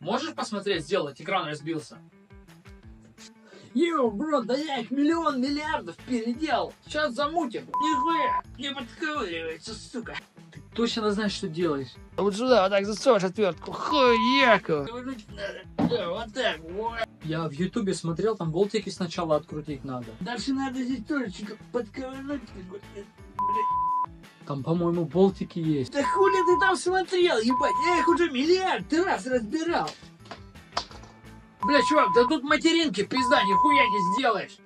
Можешь посмотреть, сделать? Экран разбился. Йоу, бро, да я их миллиардов переделал. Сейчас замутим. Нихуя, не подковыривается, сука. Ты точно знаешь, что делаешь. Вот сюда, вот так засовываешь отвертку. Хуяку. Ковырнуть надо. Да, вот так, вот. Я в ютубе смотрел, там болтики сначала открутить надо. Дальше надо здесь тоже подковырнуть. Там, по-моему, болтики есть. Да хули ты там смотрел, ебать? Я их уже миллиард раз разбирал. Бля, чувак, да тут материнки, пизда, нихуя не сделаешь.